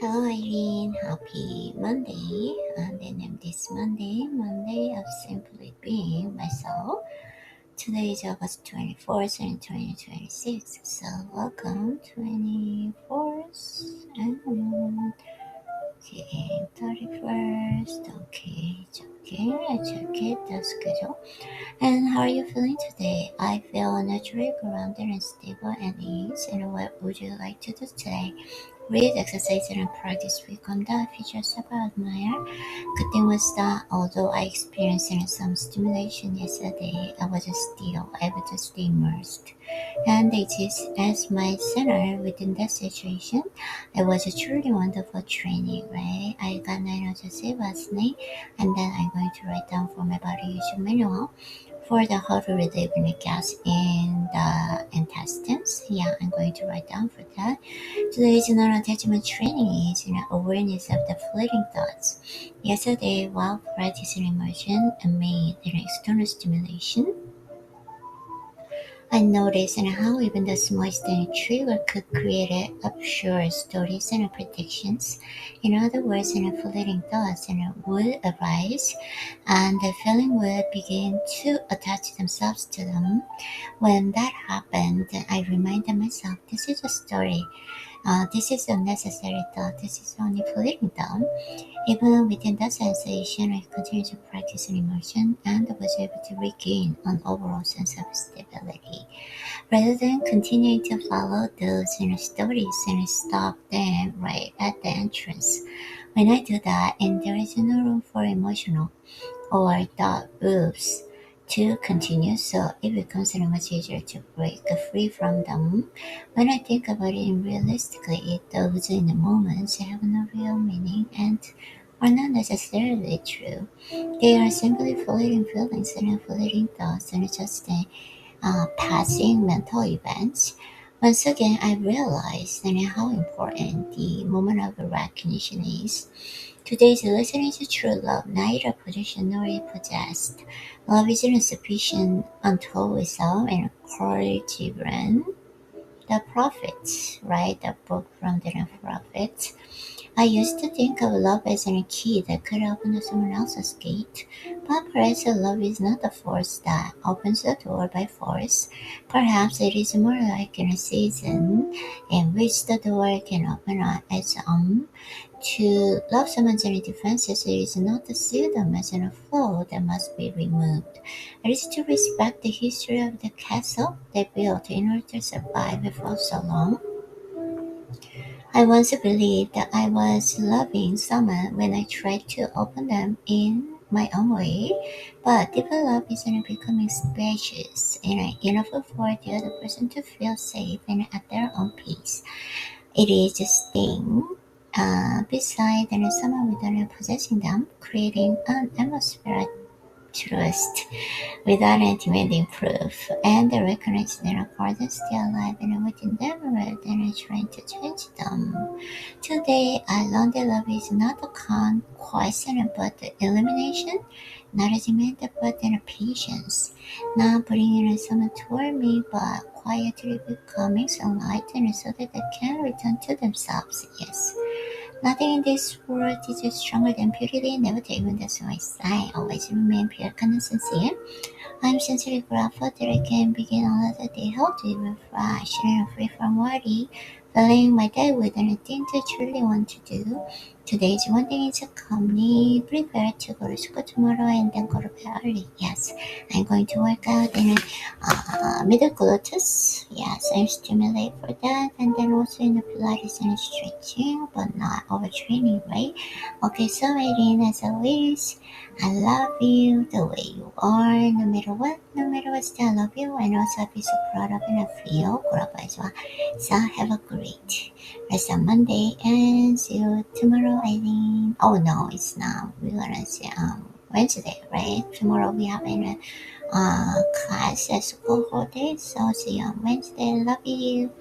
Hello Irene, happy Monday. And then this Monday of simply being myself. Today is August 24th and 2026. So welcome 24th and okay, 31st. Okay, it's okay. I check it, the schedule. And how are you feeling today? I feel naturally grounded and stable and ease. And what would you like to do today? Read, exercise, and practice become the features of admire. Good thing was that although I experienced some stimulation yesterday, I was still able to stay immersed and exist as my center within that situation. It was a truly wonderful training, right? I got 9 hours last night, and then I'm going to write down for my body use manual for the how to relieve the gas in the intestines. Yeah, I'm going to write down for that. Today's non-attachment training is awareness of the fleeting thoughts. Yesterday, while practicing immersion amid an external stimulation, I noticed how even the smallest trigger could create absurd stories and predictions. In other words, fleeting thoughts would arise, and the feeling would begin to attach themselves to them. When that happened, I reminded myself, this is a story. This is a necessary thought. This is only fleeting thought. Even within that sensation, I continued to practice an immersion and was able to regain an overall sense of stability. Rather than continuing to follow those stories and stop them right at the entrance. When I do that, and there is no room for emotional or thought loops to continue, so it becomes much easier to break free from them. When I think about it realistically, those in the moments have no real meaning and are not necessarily true. They are simply fleeting feelings and fleeting thoughts and just passing mental events. Once again, I realized how important the moment of recognition is. Today's lesson is true love, neither possession nor possessed. Love isn't sufficient until without and Carl Gibran, the prophets, right? The book from the prophets. I used to think of love as a key that could open someone else's gate, but perhaps love is not a force that opens the door by force. Perhaps it is more like in a season in which the door can open on its own. To love someone's defenses is not to see them as a flaw that must be removed. It is to respect the history of the castle they built in order to survive for so long. I once believed that I was loving someone when I tried to open them in my own way, but deeper love isn't becoming spacious and enough for the other person to feel safe and at their own peace. It is staying beside someone without possessing them, creating an atmosphere of trust without demanding proof, and they recognize their part is still alive and within them rather than trying to change them. Today, I learned that love is not a conquest but the elimination, not a demand but a patience, not bringing someone toward me but quietly becoming sunlight and so that they can return to themselves. Yes. Nothing in this world is stronger than purity. Never take when that's my side. Always remain pure, kind and sincere. I'm sincerely grateful that I can begin another day healthy, refreshed, and free from worry. Filling my day with anything to truly want to do. Today's one thing is calmly prepared to go to school tomorrow and then go to bed early. Yes, I'm going to work out in middle gluteus. Yes, I'm stimulate for that, and then also in the Pilates and stretching, but not overtraining, right? Okay, so Irene, as always, I love you the way you are, no matter what, still I love you, and also I'll be so proud of and I feel good as well. So have a great rest of Monday and see you tomorrow, Eileen. Oh no, it's not. We're gonna see Wednesday, right? Tomorrow we have a class at school whole day, so see you on Wednesday. Love you.